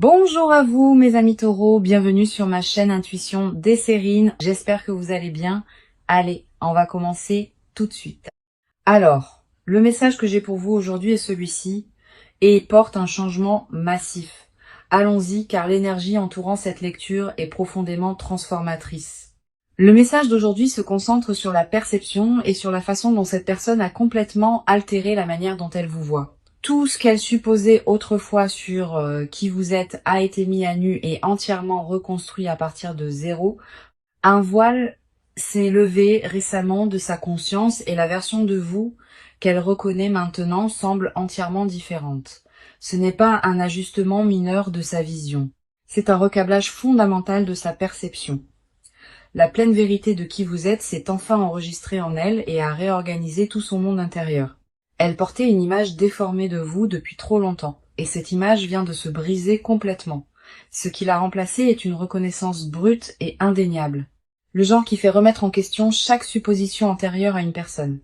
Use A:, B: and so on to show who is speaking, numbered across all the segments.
A: Bonjour à vous mes amis taureaux, bienvenue sur ma chaîne Intuition Desserine. J'espère que vous allez bien. Allez, on va commencer tout de suite. Alors, le message que j'ai pour vous aujourd'hui est celui-ci et il porte un changement massif. Allons-y car l'énergie entourant cette lecture est profondément transformatrice. Le message d'aujourd'hui se concentre sur la perception et sur la façon dont cette personne a complètement altéré la manière dont elle vous voit. Tout ce qu'elle supposait autrefois sur qui vous êtes a été mis à nu et entièrement reconstruit à partir de zéro. Un voile s'est levé récemment de sa conscience et la version de vous qu'elle reconnaît maintenant semble entièrement différente. Ce n'est pas un ajustement mineur de sa vision. C'est un recablage fondamental de sa perception. La pleine vérité de qui vous êtes s'est enfin enregistrée en elle et a réorganisé tout son monde intérieur. Elle portait une image déformée de vous depuis trop longtemps, et cette image vient de se briser complètement. Ce qui l'a remplacée est une reconnaissance brute et indéniable. Le genre qui fait remettre en question chaque supposition antérieure à une personne.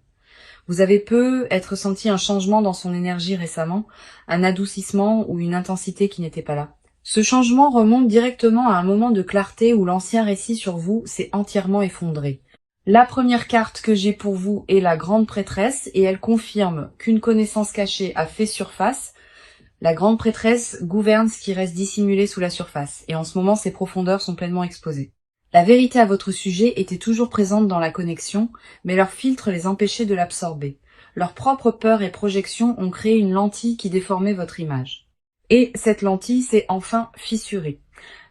A: Vous avez peut-être senti un changement dans son énergie récemment, un adoucissement ou une intensité qui n'était pas là. Ce changement remonte directement à un moment de clarté où l'ancien récit sur vous s'est entièrement effondré. La première carte que j'ai pour vous est la grande prêtresse et elle confirme qu'une connaissance cachée a fait surface. La grande prêtresse gouverne ce qui reste dissimulé sous la surface et en ce moment ses profondeurs sont pleinement exposées. La vérité à votre sujet était toujours présente dans la connexion, mais leur filtre les empêchait de l'absorber. Leurs propres peurs et projections ont créé une lentille qui déformait votre image. Et cette lentille s'est enfin fissurée.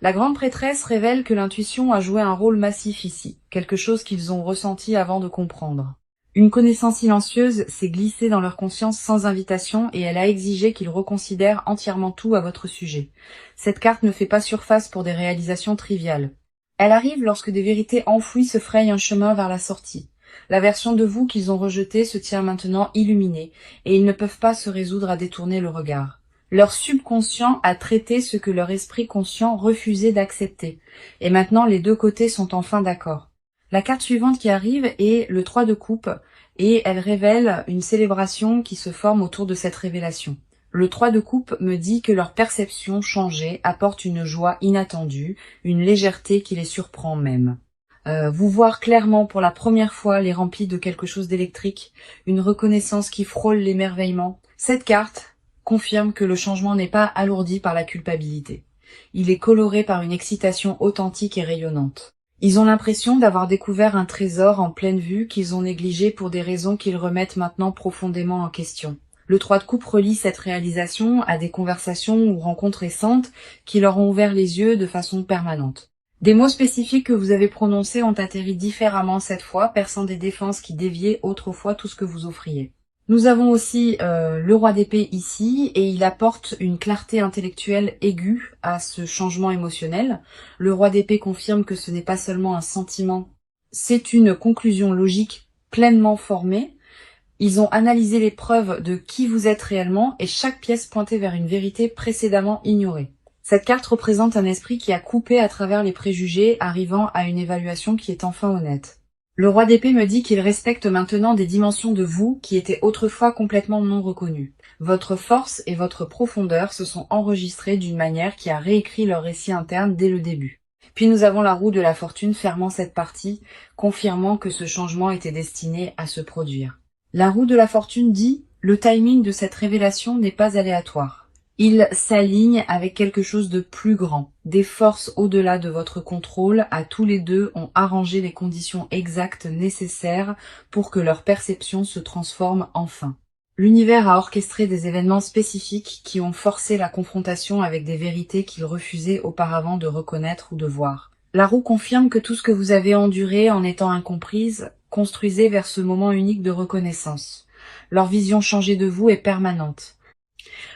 A: La grande prêtresse révèle que l'intuition a joué un rôle massif ici, quelque chose qu'ils ont ressenti avant de comprendre. Une connaissance silencieuse s'est glissée dans leur conscience sans invitation et elle a exigé qu'ils reconsidèrent entièrement tout à votre sujet. Cette carte ne fait pas surface pour des réalisations triviales. Elle arrive lorsque des vérités enfouies se frayent un chemin vers la sortie. La version de vous qu'ils ont rejetée se tient maintenant illuminée et ils ne peuvent pas se résoudre à détourner le regard. Leur subconscient a traité ce que leur esprit conscient refusait d'accepter. Et maintenant, les deux côtés sont enfin d'accord. La carte suivante qui arrive est le 3 de coupe et elle révèle une célébration qui se forme autour de cette révélation. Le 3 de coupe me dit que leur perception changée apporte une joie inattendue, une légèreté qui les surprend même. Vous voir clairement pour la première fois les remplit de quelque chose d'électrique, une reconnaissance qui frôle l'émerveillement. Cette carte confirme que le changement n'est pas alourdi par la culpabilité. Il est coloré par une excitation authentique et rayonnante. Ils ont l'impression d'avoir découvert un trésor en pleine vue qu'ils ont négligé pour des raisons qu'ils remettent maintenant profondément en question. Le 3 de coupe relie cette réalisation à des conversations ou rencontres récentes qui leur ont ouvert les yeux de façon permanente. Des mots spécifiques que vous avez prononcés ont atterri différemment cette fois, perçant des défenses qui déviaient autrefois tout ce que vous offriez. Nous avons aussi le roi d'épée ici et il apporte une clarté intellectuelle aiguë à ce changement émotionnel. Le roi d'épée confirme que ce n'est pas seulement un sentiment, c'est une conclusion logique pleinement formée. Ils ont analysé les preuves de qui vous êtes réellement et chaque pièce pointait vers une vérité précédemment ignorée. Cette carte représente un esprit qui a coupé à travers les préjugés, arrivant à une évaluation qui est enfin honnête. Le roi d'épée me dit qu'il respecte maintenant des dimensions de vous qui étaient autrefois complètement non reconnues. Votre force et votre profondeur se sont enregistrées d'une manière qui a réécrit leur récit interne dès le début. Puis nous avons la roue de la fortune fermant cette partie, confirmant que ce changement était destiné à se produire. La roue de la fortune dit « Le timing de cette révélation n'est pas aléatoire. Il s'aligne avec quelque chose de plus grand. Des forces au-delà de votre contrôle, à tous les deux, ont arrangé les conditions exactes nécessaires pour que leur perception se transforme enfin. L'univers a orchestré des événements spécifiques qui ont forcé la confrontation avec des vérités qu'ils refusaient auparavant de reconnaître ou de voir. La roue confirme que tout ce que vous avez enduré en étant incomprise construisait vers ce moment unique de reconnaissance. Leur vision changée de vous est permanente.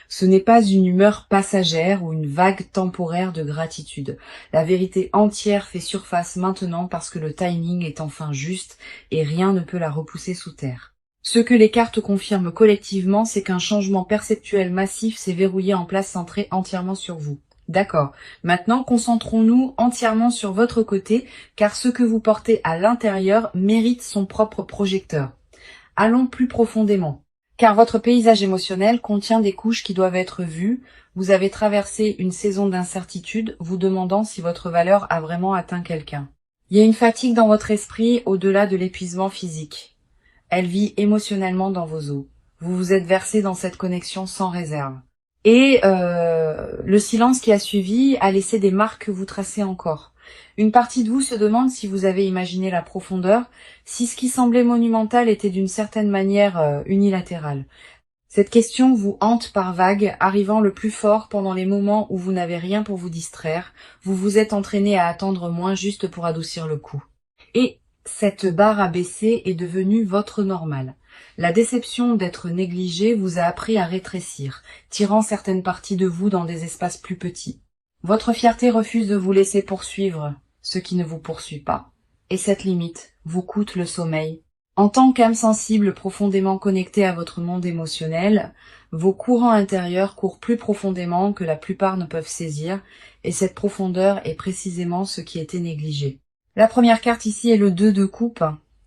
A: Ce n'est pas une humeur passagère ou une vague temporaire de gratitude. La vérité entière fait surface maintenant parce que le timing est enfin juste et rien ne peut la repousser sous terre. Ce que les cartes confirment collectivement, c'est qu'un changement perceptuel massif s'est verrouillé en place centré entièrement sur vous. D'accord. Maintenant, concentrons-nous entièrement sur votre côté, car ce que vous portez à l'intérieur mérite son propre projecteur. Allons plus profondément. Car votre paysage émotionnel contient des couches qui doivent être vues. Vous avez traversé une saison d'incertitude, vous demandant si votre valeur a vraiment atteint quelqu'un. Il y a une fatigue dans votre esprit au-delà de l'épuisement physique. Elle vit émotionnellement dans vos os. Vous vous êtes versé dans cette connexion sans réserve. Et le silence qui a suivi a laissé des marques que vous tracez encore. Une partie de vous se demande si vous avez imaginé la profondeur, si ce qui semblait monumental était d'une certaine manière unilatéral. Cette question vous hante par vagues, arrivant le plus fort pendant les moments où vous n'avez rien pour vous distraire. Vous vous êtes entraîné à attendre moins juste pour adoucir le coup. Et cette barre abaissée est devenue votre normal. La déception d'être négligé vous a appris à rétrécir, tirant certaines parties de vous dans des espaces plus petits. Votre fierté refuse de vous laisser poursuivre ce qui ne vous poursuit pas. Et cette limite vous coûte le sommeil. En tant qu'âme sensible profondément connectée à votre monde émotionnel, vos courants intérieurs courent plus profondément que la plupart ne peuvent saisir, et cette profondeur est précisément ce qui était négligé. La première carte ici est le 2 de coupe,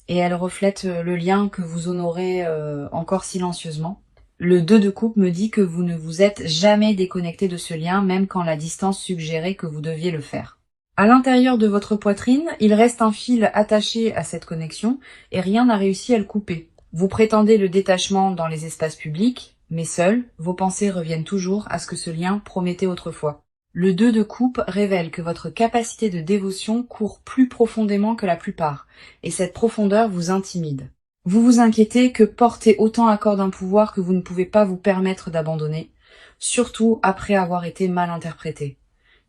A: et elle reflète le lien que vous honorez encore silencieusement. Le 2 de coupe me dit que vous ne vous êtes jamais déconnecté de ce lien, même quand la distance suggérait que vous deviez le faire. À l'intérieur de votre poitrine, il reste un fil attaché à cette connexion, et rien n'a réussi à le couper. Vous prétendez le détachement dans les espaces publics, mais seuls, vos pensées reviennent toujours à ce que ce lien promettait autrefois. Le 2 de coupe révèle que votre capacité de dévotion court plus profondément que la plupart, et cette profondeur vous intimide. Vous vous inquiétez que porter autant à corps d'un pouvoir que vous ne pouvez pas vous permettre d'abandonner, surtout après avoir été mal interprété.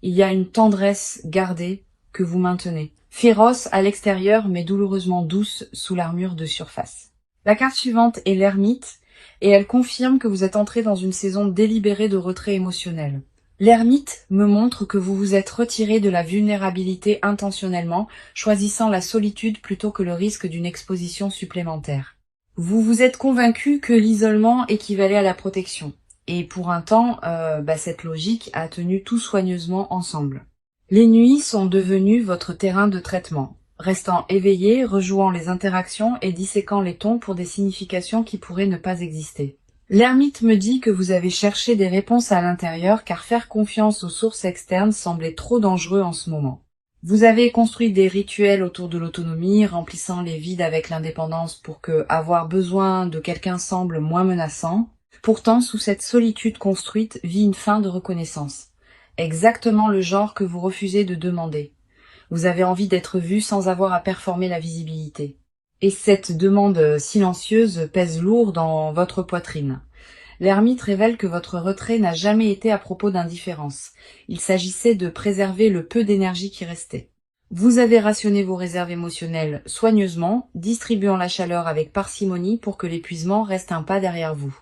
A: Il y a une tendresse gardée que vous maintenez, féroce à l'extérieur mais douloureusement douce sous l'armure de surface. La carte suivante est l'ermite, et elle confirme que vous êtes entré dans une saison délibérée de retrait émotionnel. L'ermite me montre que vous vous êtes retiré de la vulnérabilité intentionnellement, choisissant la solitude plutôt que le risque d'une exposition supplémentaire. Vous vous êtes convaincu que l'isolement équivalait à la protection. Et pour un temps, cette logique a tenu tout soigneusement ensemble. Les nuits sont devenues votre terrain de traitement, restant éveillé, rejouant les interactions et disséquant les tons pour des significations qui pourraient ne pas exister. L'ermite me dit que vous avez cherché des réponses à l'intérieur car faire confiance aux sources externes semblait trop dangereux en ce moment. Vous avez construit des rituels autour de l'autonomie, remplissant les vides avec l'indépendance pour que avoir besoin de quelqu'un semble moins menaçant. Pourtant, sous cette solitude construite vit une fin de reconnaissance. Exactement le genre que vous refusez de demander. Vous avez envie d'être vu sans avoir à performer la visibilité. Et cette demande silencieuse pèse lourd dans votre poitrine. L'ermite révèle que votre retrait n'a jamais été à propos d'indifférence. Il s'agissait de préserver le peu d'énergie qui restait. Vous avez rationné vos réserves émotionnelles soigneusement, distribuant la chaleur avec parcimonie pour que l'épuisement reste un pas derrière vous.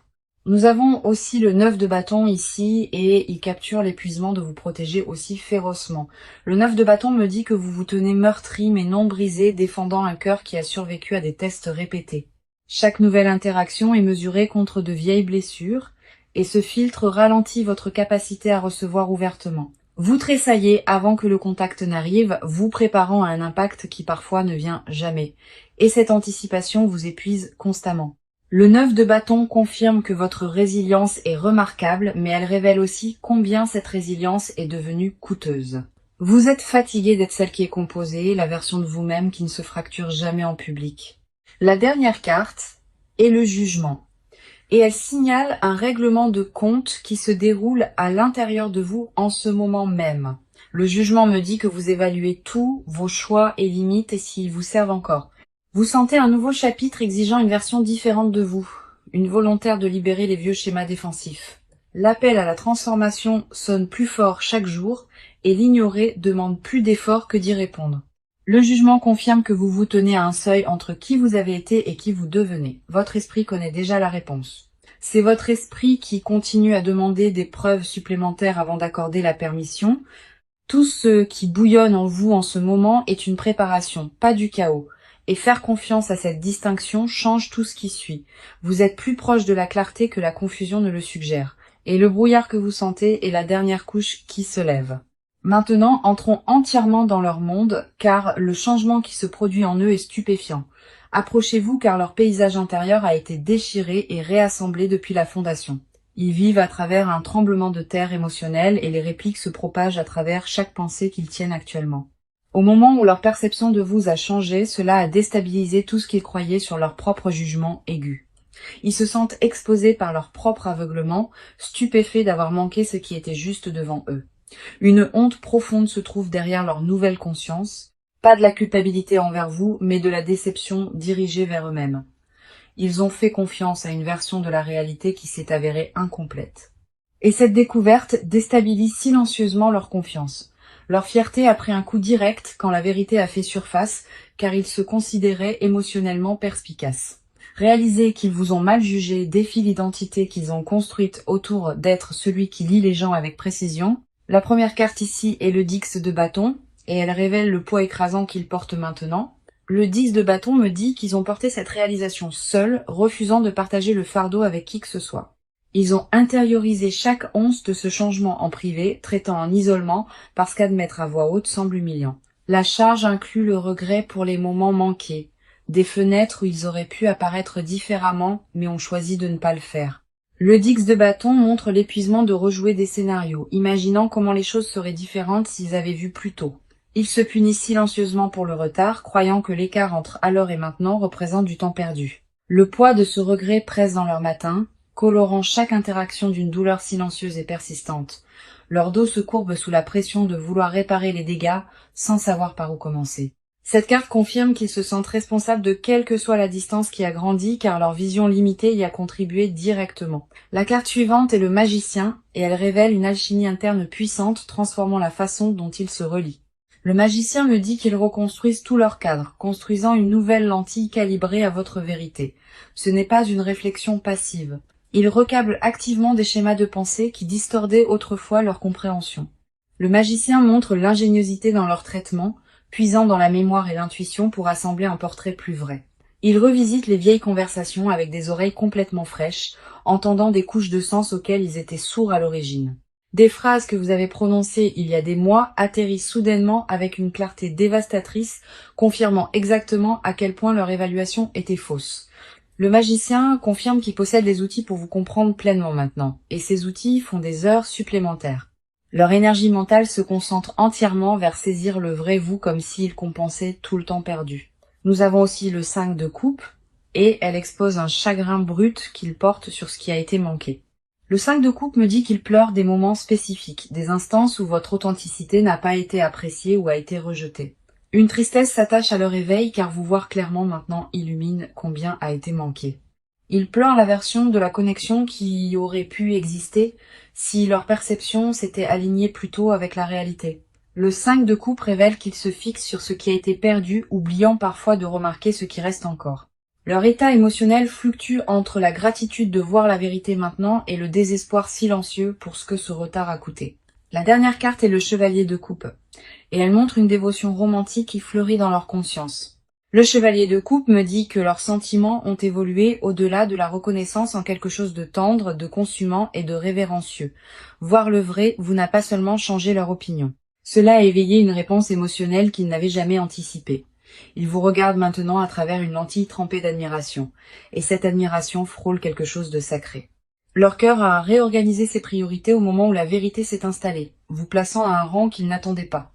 A: Nous avons aussi le 9 de bâton ici et il capture l'épuisement de vous protéger aussi férocement. Le 9 de bâton me dit que vous vous tenez meurtri mais non brisé, défendant un cœur qui a survécu à des tests répétés. Chaque nouvelle interaction est mesurée contre de vieilles blessures et ce filtre ralentit votre capacité à recevoir ouvertement. Vous tressaillez avant que le contact n'arrive, vous préparant à un impact qui parfois ne vient jamais. Et cette anticipation vous épuise constamment. Le 9 de bâton confirme que votre résilience est remarquable, mais elle révèle aussi combien cette résilience est devenue coûteuse. Vous êtes fatigué d'être celle qui est composée, la version de vous-même qui ne se fracture jamais en public. La dernière carte est le jugement, et elle signale un règlement de compte qui se déroule à l'intérieur de vous en ce moment même. Le jugement me dit que vous évaluez tous vos choix et limites et s'ils vous servent encore. Vous sentez un nouveau chapitre exigeant une version différente de vous, une volontaire de libérer les vieux schémas défensifs. L'appel à la transformation sonne plus fort chaque jour et l'ignorer demande plus d'efforts que d'y répondre. Le jugement confirme que vous vous tenez à un seuil entre qui vous avez été et qui vous devenez. Votre esprit connaît déjà la réponse. C'est votre esprit qui continue à demander des preuves supplémentaires avant d'accorder la permission. Tout ce qui bouillonne en vous en ce moment est une préparation, pas du chaos. Et faire confiance à cette distinction change tout ce qui suit. Vous êtes plus proche de la clarté que la confusion ne le suggère. Et le brouillard que vous sentez est la dernière couche qui se lève. Maintenant, entrons entièrement dans leur monde, car le changement qui se produit en eux est stupéfiant. Approchez-vous car leur paysage intérieur a été déchiré et réassemblé depuis la fondation. Ils vivent à travers un tremblement de terre émotionnel et les répliques se propagent à travers chaque pensée qu'ils tiennent actuellement. Au moment où leur perception de vous a changé, cela a déstabilisé tout ce qu'ils croyaient sur leur propre jugement aigu. Ils se sentent exposés par leur propre aveuglement, stupéfaits d'avoir manqué ce qui était juste devant eux. Une honte profonde se trouve derrière leur nouvelle conscience, pas de la culpabilité envers vous, mais de la déception dirigée vers eux-mêmes. Ils ont fait confiance à une version de la réalité qui s'est avérée incomplète. Et cette découverte déstabilise silencieusement leur confiance. Leur fierté a pris un coup direct quand la vérité a fait surface, car ils se considéraient émotionnellement perspicaces. Réaliser qu'ils vous ont mal jugé défie l'identité qu'ils ont construite autour d'être celui qui lie les gens avec précision. La première carte ici est le 10 de bâton, et elle révèle le poids écrasant qu'ils portent maintenant. Le 10 de bâton me dit qu'ils ont porté cette réalisation seuls, refusant de partager le fardeau avec qui que ce soit. Ils ont intériorisé chaque once de ce changement en privé, traitant en isolement, parce qu'admettre à voix haute semble humiliant. La charge inclut le regret pour les moments manqués, des fenêtres où ils auraient pu apparaître différemment, mais ont choisi de ne pas le faire. Le 10 de bâton montre l'épuisement de rejouer des scénarios, imaginant comment les choses seraient différentes s'ils avaient vu plus tôt. Ils se punissent silencieusement pour le retard, croyant que l'écart entre alors et maintenant représente du temps perdu. Le poids de ce regret presse dans leur matin, colorant chaque interaction d'une douleur silencieuse et persistante. Leur dos se courbe sous la pression de vouloir réparer les dégâts sans savoir par où commencer. Cette carte confirme qu'ils se sentent responsables de quelle que soit la distance qui a grandi car leur vision limitée y a contribué directement. La carte suivante est le magicien et elle révèle une alchimie interne puissante transformant la façon dont ils se relient. Le magicien me dit qu'ils reconstruisent tout leur cadre, construisant une nouvelle lentille calibrée à votre vérité. Ce n'est pas une réflexion passive. Ils recablent activement des schémas de pensée qui distordaient autrefois leur compréhension. Le magicien montre l'ingéniosité dans leur traitement, puisant dans la mémoire et l'intuition pour assembler un portrait plus vrai. Ils revisitent les vieilles conversations avec des oreilles complètement fraîches, entendant des couches de sens auxquelles ils étaient sourds à l'origine. Des phrases que vous avez prononcées il y a des mois atterrissent soudainement avec une clarté dévastatrice, confirmant exactement à quel point leur évaluation était fausse. Le magicien confirme qu'il possède les outils pour vous comprendre pleinement maintenant, et ces outils font des heures supplémentaires. Leur énergie mentale se concentre entièrement vers saisir le vrai vous comme s'ils compensaient tout le temps perdu. Nous avons aussi le 5 de coupe, et elle expose un chagrin brut qu'ils portent sur ce qui a été manqué. Le 5 de coupe me dit qu'il pleure des moments spécifiques, des instances où votre authenticité n'a pas été appréciée ou a été rejetée. Une tristesse s'attache à leur éveil car vous voir clairement maintenant illumine combien a été manqué. Ils pleurent la version de la connexion qui aurait pu exister si leur perception s'était alignée plus tôt avec la réalité. Le 5 de coupe révèle qu'ils se fixent sur ce qui a été perdu, oubliant parfois de remarquer ce qui reste encore. Leur état émotionnel fluctue entre la gratitude de voir la vérité maintenant et le désespoir silencieux pour ce que ce retard a coûté. La dernière carte est le chevalier de coupe, et elle montre une dévotion romantique qui fleurit dans leur conscience. Le chevalier de coupe me dit que leurs sentiments ont évolué au-delà de la reconnaissance en quelque chose de tendre, de consumant et de révérencieux. Voir le vrai vous n'a pas seulement changé leur opinion. Cela a éveillé une réponse émotionnelle qu'ils n'avaient jamais anticipée. Ils vous regardent maintenant à travers une lentille trempée d'admiration, et cette admiration frôle quelque chose de sacré. Leur cœur a réorganisé ses priorités au moment où la vérité s'est installée, vous plaçant à un rang qu'ils n'attendaient pas.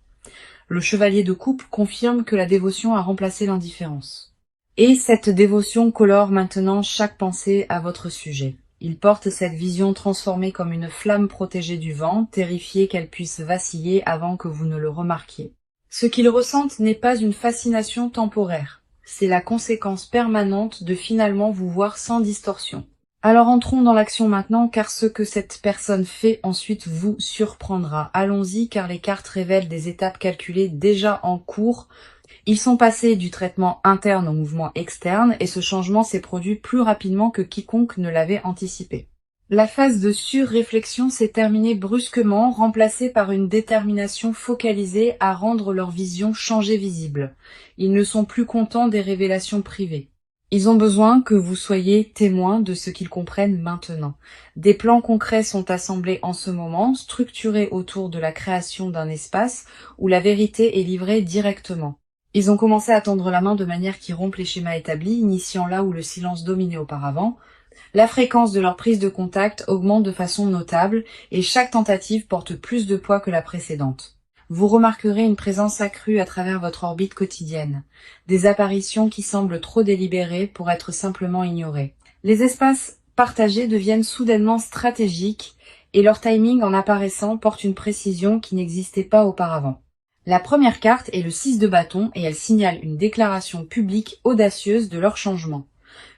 A: Le chevalier de coupe confirme que la dévotion a remplacé l'indifférence. Et cette dévotion colore maintenant chaque pensée à votre sujet. Ils portent cette vision transformée comme une flamme protégée du vent, terrifiés qu'elle puisse vaciller avant que vous ne le remarquiez. Ce qu'ils ressentent n'est pas une fascination temporaire, c'est la conséquence permanente de finalement vous voir sans distorsion. Alors entrons dans l'action maintenant, car ce que cette personne fait ensuite vous surprendra. Allons-y, car les cartes révèlent des étapes calculées déjà en cours. Ils sont passés du traitement interne au mouvement externe, et ce changement s'est produit plus rapidement que quiconque ne l'avait anticipé. La phase de surréflexion s'est terminée brusquement, remplacée par une détermination focalisée à rendre leur vision changée visible. Ils ne sont plus contents des révélations privées. Ils ont besoin que vous soyez témoins de ce qu'ils comprennent maintenant. Des plans concrets sont assemblés en ce moment, structurés autour de la création d'un espace où la vérité est livrée directement. Ils ont commencé à tendre la main de manière qui rompt les schémas établis, initiant là où le silence dominait auparavant. La fréquence de leur prise de contact augmente de façon notable et chaque tentative porte plus de poids que la précédente. Vous remarquerez une présence accrue à travers votre orbite quotidienne, des apparitions qui semblent trop délibérées pour être simplement ignorées. Les espaces partagés deviennent soudainement stratégiques et leur timing en apparaissant porte une précision qui n'existait pas auparavant. La première carte est le 6 de bâton et elle signale une déclaration publique audacieuse de leur changement.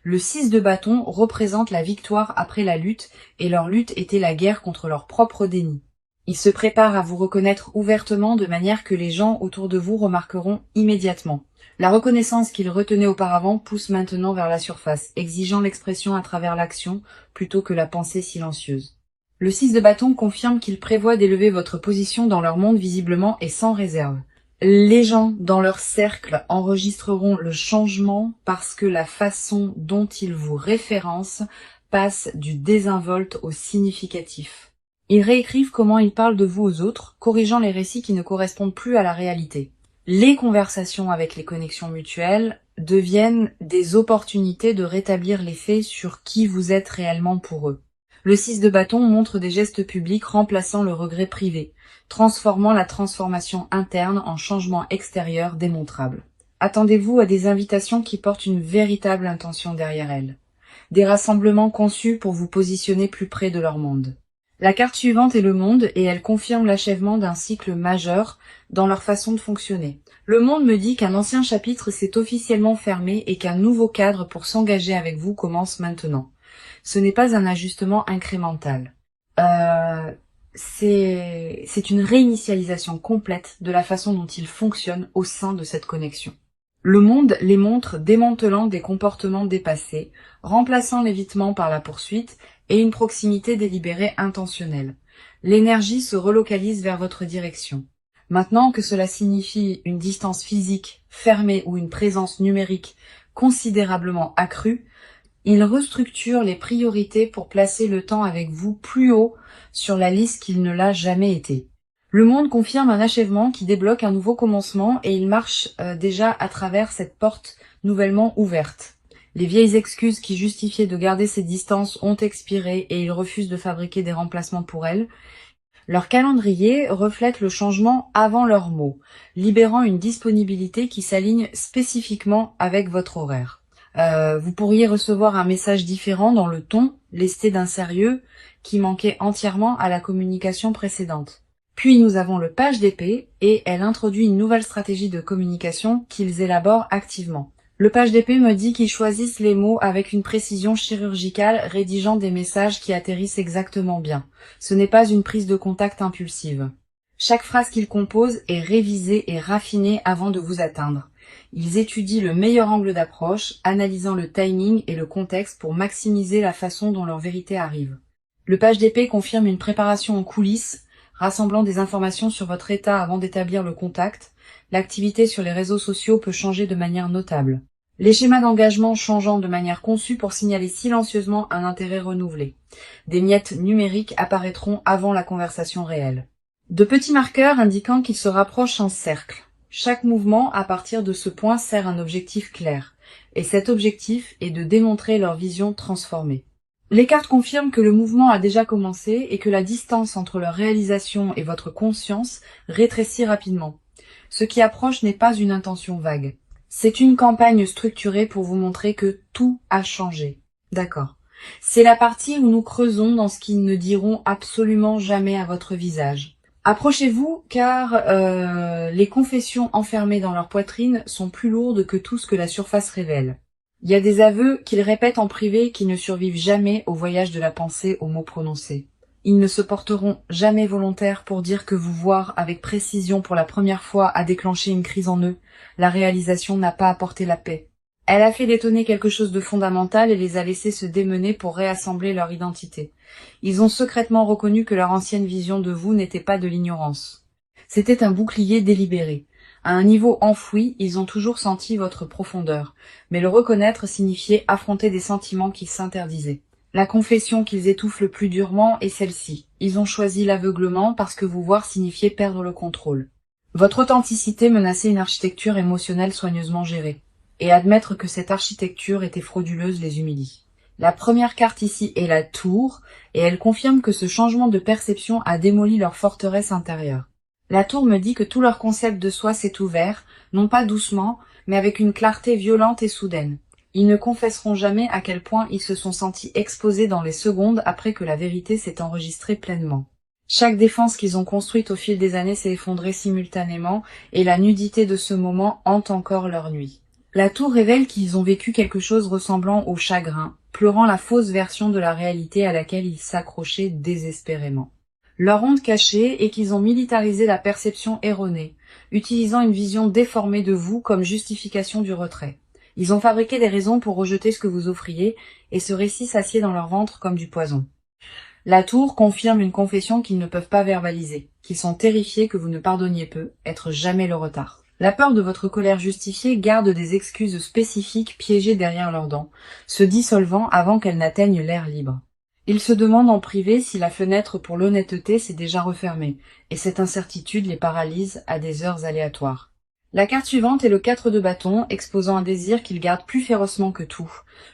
A: Le 6 de bâton représente la victoire après la lutte et leur lutte était la guerre contre leur propre déni. Ils se préparent à vous reconnaître ouvertement de manière que les gens autour de vous remarqueront immédiatement. La reconnaissance qu'ils retenaient auparavant pousse maintenant vers la surface, exigeant l'expression à travers l'action plutôt que la pensée silencieuse. Le 6 de bâton confirme qu'il prévoit d'élever votre position dans leur monde visiblement et sans réserve. Les gens dans leur cercle enregistreront le changement parce que la façon dont ils vous référencent passe du désinvolte au significatif. Ils réécrivent comment ils parlent de vous aux autres, corrigeant les récits qui ne correspondent plus à la réalité. Les conversations avec les connexions mutuelles deviennent des opportunités de rétablir les faits sur qui vous êtes réellement pour eux. Le 6 de bâton montre des gestes publics remplaçant le regret privé, transformant la transformation interne en changement extérieur démontrable. Attendez-vous à des invitations qui portent une véritable intention derrière elles. Des rassemblements conçus pour vous positionner plus près de leur monde. La carte suivante est le monde et elle confirme l'achèvement d'un cycle majeur dans leur façon de fonctionner. Le monde me dit qu'un ancien chapitre s'est officiellement fermé et qu'un nouveau cadre pour s'engager avec vous commence maintenant. Ce n'est pas un ajustement incrémental. C'est une réinitialisation complète de la façon dont ils fonctionnent au sein de cette connexion. Le monde les montre démantelant des comportements dépassés, remplaçant l'évitement par la poursuite et une proximité délibérée intentionnelle. L'énergie se relocalise vers votre direction. Maintenant que cela signifie une distance physique fermée ou une présence numérique considérablement accrue, il restructure les priorités pour placer le temps avec vous plus haut sur la liste qu'il ne l'a jamais été. Le monde confirme un achèvement qui débloque un nouveau commencement et il marche déjà à travers cette porte nouvellement ouverte. Les vieilles excuses qui justifiaient de garder ces distances ont expiré et ils refusent de fabriquer des remplacements pour elles. Leur calendrier reflète le changement avant leurs mots, libérant une disponibilité qui s'aligne spécifiquement avec votre horaire. Vous pourriez recevoir un message différent dans le ton, lesté d'un sérieux, qui manquait entièrement à la communication précédente. Puis nous avons le page d'épée, et elle introduit une nouvelle stratégie de communication qu'ils élaborent activement. Le page d'épée me dit qu'ils choisissent les mots avec une précision chirurgicale, rédigeant des messages qui atterrissent exactement bien. Ce n'est pas une prise de contact impulsive. Chaque phrase qu'ils composent est révisée et raffinée avant de vous atteindre. Ils étudient le meilleur angle d'approche, analysant le timing et le contexte pour maximiser la façon dont leur vérité arrive. Le page d'épée confirme une préparation en coulisses, rassemblant des informations sur votre état avant d'établir le contact. L'activité sur les réseaux sociaux peut changer de manière notable. Les schémas d'engagement changeant de manière conçue pour signaler silencieusement un intérêt renouvelé. Des miettes numériques apparaîtront avant la conversation réelle. De petits marqueurs indiquant qu'ils se rapprochent en cercle. Chaque mouvement à partir de ce point sert un objectif clair, et cet objectif est de démontrer leur vision transformée. Les cartes confirment que le mouvement a déjà commencé et que la distance entre leur réalisation et votre conscience rétrécit rapidement. Ce qui approche n'est pas une intention vague. C'est une campagne structurée pour vous montrer que tout a changé. D'accord. C'est la partie où nous creusons dans ce qu'ils ne diront absolument jamais à votre visage. Approchez-vous car les confessions enfermées dans leur poitrine sont plus lourdes que tout ce que la surface révèle. Il y a des aveux qu'ils répètent en privé qui ne survivent jamais au voyage de la pensée aux mots prononcés. Ils ne se porteront jamais volontaires pour dire que vous voir avec précision pour la première fois a déclenché une crise en eux. La réalisation n'a pas apporté la paix. Elle a fait détonner quelque chose de fondamental et les a laissés se démener pour réassembler leur identité. Ils ont secrètement reconnu que leur ancienne vision de vous n'était pas de l'ignorance. C'était un bouclier délibéré. À un niveau enfoui, ils ont toujours senti votre profondeur, mais le reconnaître signifiait affronter des sentiments qu'ils s'interdisaient. La confession qu'ils étouffent le plus durement est celle-ci. Ils ont choisi l'aveuglement parce que vous voir signifiait perdre le contrôle. Votre authenticité menaçait une architecture émotionnelle soigneusement gérée, et admettre que cette architecture était frauduleuse les humilie. La première carte ici est la tour, et elle confirme que ce changement de perception a démoli leur forteresse intérieure. La tour me dit que tout leur concept de soi s'est ouvert, non pas doucement, mais avec une clarté violente et soudaine. Ils ne confesseront jamais à quel point ils se sont sentis exposés dans les secondes après que la vérité s'est enregistrée pleinement. Chaque défense qu'ils ont construite au fil des années s'est effondrée simultanément, et la nudité de ce moment hante encore leur nuit. La tour révèle qu'ils ont vécu quelque chose ressemblant au chagrin, pleurant la fausse version de la réalité à laquelle ils s'accrochaient désespérément. Leur honte cachée est qu'ils ont militarisé la perception erronée, utilisant une vision déformée de vous comme justification du retrait. Ils ont fabriqué des raisons pour rejeter ce que vous offriez, et ce récit s'assied dans leur ventre comme du poison. La tour confirme une confession qu'ils ne peuvent pas verbaliser, qu'ils sont terrifiés que vous ne pardonniez peu, être jamais le retard. La peur de votre colère justifiée garde des excuses spécifiques piégées derrière leurs dents, se dissolvant avant qu'elles n'atteignent l'air libre. Ils se demandent en privé si la fenêtre pour l'honnêteté s'est déjà refermée, et cette incertitude les paralyse à des heures aléatoires. La carte suivante est le 4 de bâton, exposant un désir qu'ils gardent plus férocement que tout.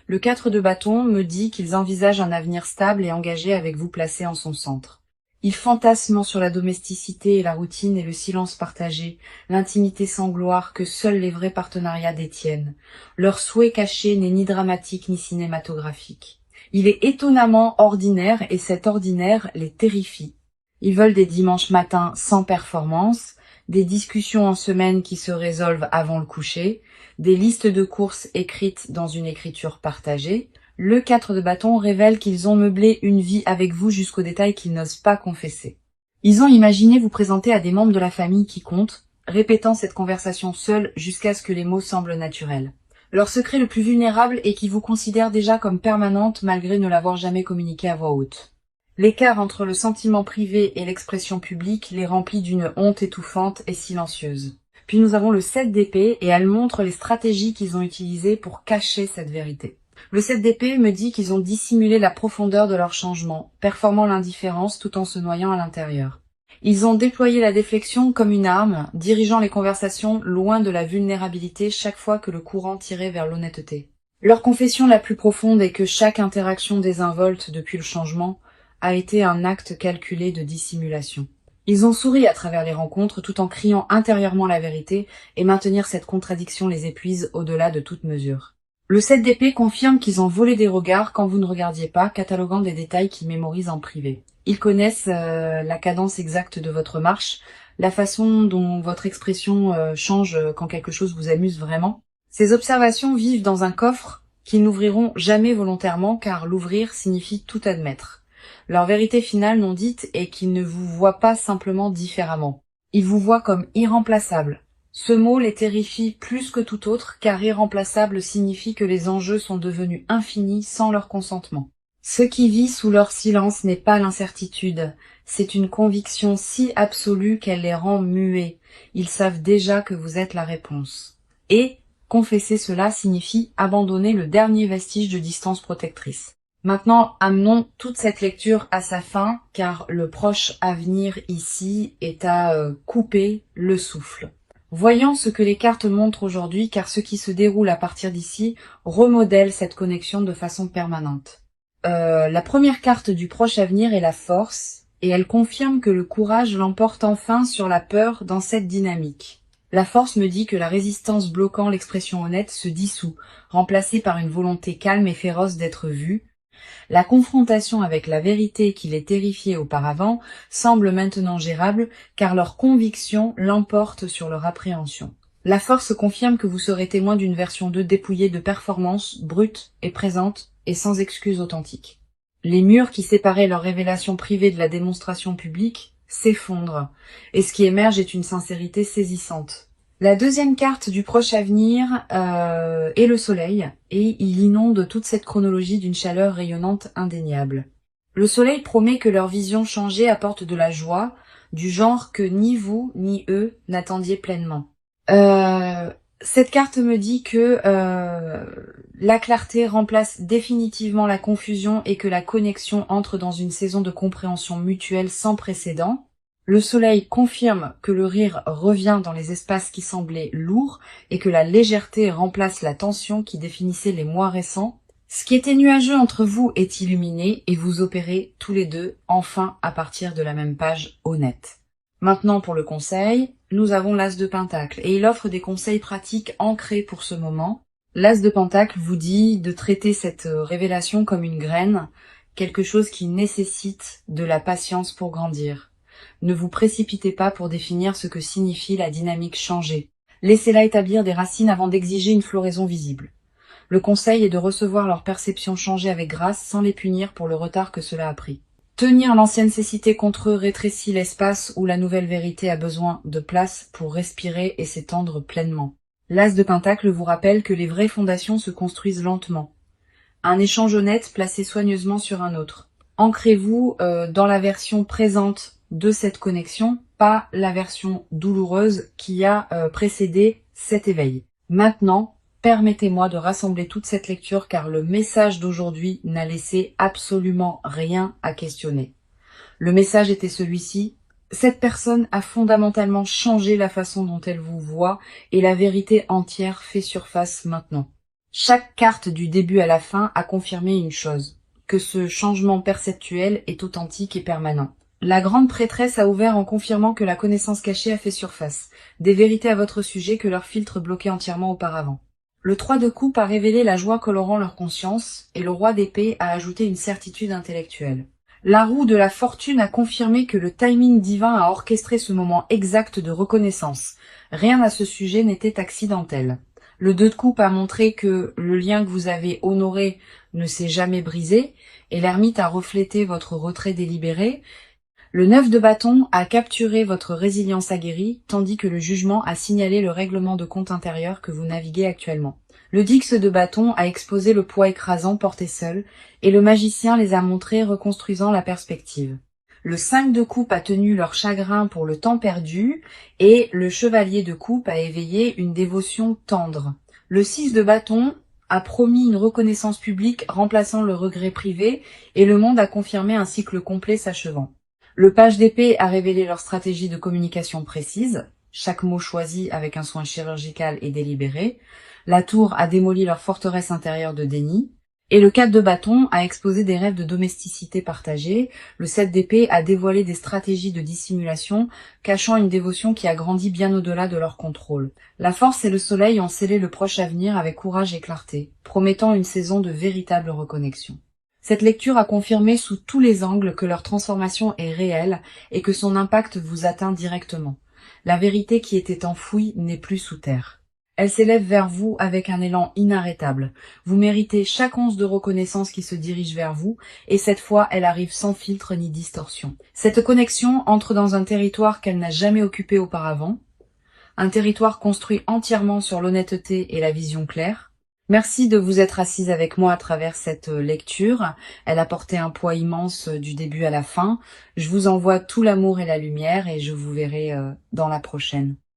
A: Le 4 de bâton me dit qu'ils envisagent un avenir stable et engagé avec vous placé en son centre. Ils fantasment sur la domesticité et la routine et le silence partagé, l'intimité sans gloire que seuls les vrais partenariats détiennent. Leur souhait caché n'est ni dramatique ni cinématographique. Il est étonnamment ordinaire et cet ordinaire les terrifie. Ils veulent des dimanches matins sans performance, des discussions en semaine qui se résolvent avant le coucher, des listes de courses écrites dans une écriture partagée. Le 4 de bâton révèle qu'ils ont meublé une vie avec vous jusqu'aux détails qu'ils n'osent pas confesser. Ils ont imaginé vous présenter à des membres de la famille qui comptent, répétant cette conversation seule jusqu'à ce que les mots semblent naturels. Leur secret le plus vulnérable est qu'ils vous considèrent déjà comme permanente malgré ne l'avoir jamais communiqué à voix haute. L'écart entre le sentiment privé et l'expression publique les remplit d'une honte étouffante et silencieuse. Puis nous avons le 7 d'épée et elle montre les stratégies qu'ils ont utilisées pour cacher cette vérité. Le 7 d'épée me dit qu'ils ont dissimulé la profondeur de leur changement, performant l'indifférence tout en se noyant à l'intérieur. Ils ont déployé la déflexion comme une arme, dirigeant les conversations loin de la vulnérabilité chaque fois que le courant tirait vers l'honnêteté. Leur confession la plus profonde est que chaque interaction désinvolte depuis le changement a été un acte calculé de dissimulation. Ils ont souri à travers les rencontres tout en criant intérieurement la vérité, et maintenir cette contradiction les épuise au-delà de toute mesure. Le 7 d'épée confirme qu'ils ont volé des regards quand vous ne regardiez pas, cataloguant des détails qu'ils mémorisent en privé. Ils connaissent la cadence exacte de votre marche, la façon dont votre expression change quand quelque chose vous amuse vraiment. Ces observations vivent dans un coffre qu'ils n'ouvriront jamais volontairement car l'ouvrir signifie tout admettre. Leur vérité finale non dite est qu'ils ne vous voient pas simplement différemment. Ils vous voient comme irremplaçable. Ce mot les terrifie plus que tout autre car irremplaçable signifie que les enjeux sont devenus infinis sans leur consentement. Ce qui vit sous leur silence n'est pas l'incertitude, c'est une conviction si absolue qu'elle les rend muets. Ils savent déjà que vous êtes la réponse. Et confesser cela signifie abandonner le dernier vestige de distance protectrice. Maintenant, amenons toute cette lecture à sa fin, car le proche avenir ici est à couper le souffle. Voyons ce que les cartes montrent aujourd'hui, car ce qui se déroule à partir d'ici remodèle cette connexion de façon permanente. La première carte du proche avenir est la force, et elle confirme que le courage l'emporte enfin sur la peur dans cette dynamique. La force me dit que la résistance bloquant l'expression honnête se dissout, remplacée par une volonté calme et féroce d'être vue. La confrontation avec la vérité qui les terrifiait auparavant semble maintenant gérable, car leur conviction l'emporte sur leur appréhension. La force confirme que vous serez témoin d'une version 2 dépouillée de performance, brute et présente, et sans excuse authentique. Les murs qui séparaient leur révélation privée de la démonstration publique s'effondrent, et ce qui émerge est une sincérité saisissante. La deuxième carte du proche avenir est le soleil, et il inonde toute cette chronologie d'une chaleur rayonnante indéniable. Le soleil promet que leur vision changée apporte de la joie, du genre que ni vous ni eux n'attendiez pleinement. Cette carte me dit que la clarté remplace définitivement la confusion et que la connexion entre dans une saison de compréhension mutuelle sans précédent. Le soleil confirme que le rire revient dans les espaces qui semblaient lourds et que la légèreté remplace la tension qui définissait les mois récents. Ce qui était nuageux entre vous est illuminé et vous opérez tous les deux enfin à partir de la même page honnête. Maintenant pour le conseil, nous avons l'As de Pentacle et il offre des conseils pratiques ancrés pour ce moment. L'As de Pentacle vous dit de traiter cette révélation comme une graine, quelque chose qui nécessite de la patience pour grandir. Ne vous précipitez pas pour définir ce que signifie la dynamique changée. Laissez-la établir des racines avant d'exiger une floraison visible. Le conseil est de recevoir leur perception changer avec grâce sans les punir pour le retard que cela a pris. Tenir l'ancienne cécité contre eux rétrécit l'espace où la nouvelle vérité a besoin de place pour respirer et s'étendre pleinement. L'As de Pentacle vous rappelle que les vraies fondations se construisent lentement. Un échange honnête placé soigneusement sur un autre. Ancrez-vous dans la version présente de cette connexion, pas la version douloureuse qui a précédé cet éveil. Maintenant, permettez-moi de rassembler toute cette lecture car le message d'aujourd'hui n'a laissé absolument rien à questionner. Le message était celui-ci. Cette personne a fondamentalement changé la façon dont elle vous voit et la vérité entière fait surface maintenant. Chaque carte du début à la fin a confirmé une chose, que ce changement perceptuel est authentique et permanent. La grande prêtresse a ouvert en confirmant que la connaissance cachée a fait surface, des vérités à votre sujet que leur filtre bloquait entièrement auparavant. Le 3 de coupe a révélé la joie colorant leur conscience, et le roi d'épée a ajouté une certitude intellectuelle. La roue de la fortune a confirmé que le timing divin a orchestré ce moment exact de reconnaissance. Rien à ce sujet n'était accidentel. Le 2 de coupe a montré que le lien que vous avez honoré ne s'est jamais brisé, et l'ermite a reflété votre retrait délibéré. Le 9 de bâton a capturé votre résilience aguerrie, tandis que le jugement a signalé le règlement de compte intérieur que vous naviguez actuellement. Le 10 de bâton a exposé le poids écrasant porté seul, et le magicien les a montrés reconstruisant la perspective. Le 5 de coupe a tenu leur chagrin pour le temps perdu, et le chevalier de coupe a éveillé une dévotion tendre. Le 6 de bâton a promis une reconnaissance publique remplaçant le regret privé, et le monde a confirmé un cycle complet s'achevant. Le page d'épée a révélé leur stratégie de communication précise, chaque mot choisi avec un soin chirurgical et délibéré. La tour a démoli leur forteresse intérieure de déni. Et le 4 de bâton a exposé des rêves de domesticité partagée. Le 7 d'épée a dévoilé des stratégies de dissimulation, cachant une dévotion qui a grandi bien au-delà de leur contrôle. La force et le soleil ont scellé le proche avenir avec courage et clarté, promettant une saison de véritable reconnexion. Cette lecture a confirmé sous tous les angles que leur transformation est réelle et que son impact vous atteint directement. La vérité qui était enfouie n'est plus sous terre. Elle s'élève vers vous avec un élan inarrêtable. Vous méritez chaque once de reconnaissance qui se dirige vers vous, et cette fois, elle arrive sans filtre ni distorsion. Cette connexion entre dans un territoire qu'elle n'a jamais occupé auparavant, un territoire construit entièrement sur l'honnêteté et la vision claire. Merci de vous être assise avec moi à travers cette lecture. Elle a porté un poids immense du début à la fin. Je vous envoie tout l'amour et la lumière et je vous verrai dans la prochaine.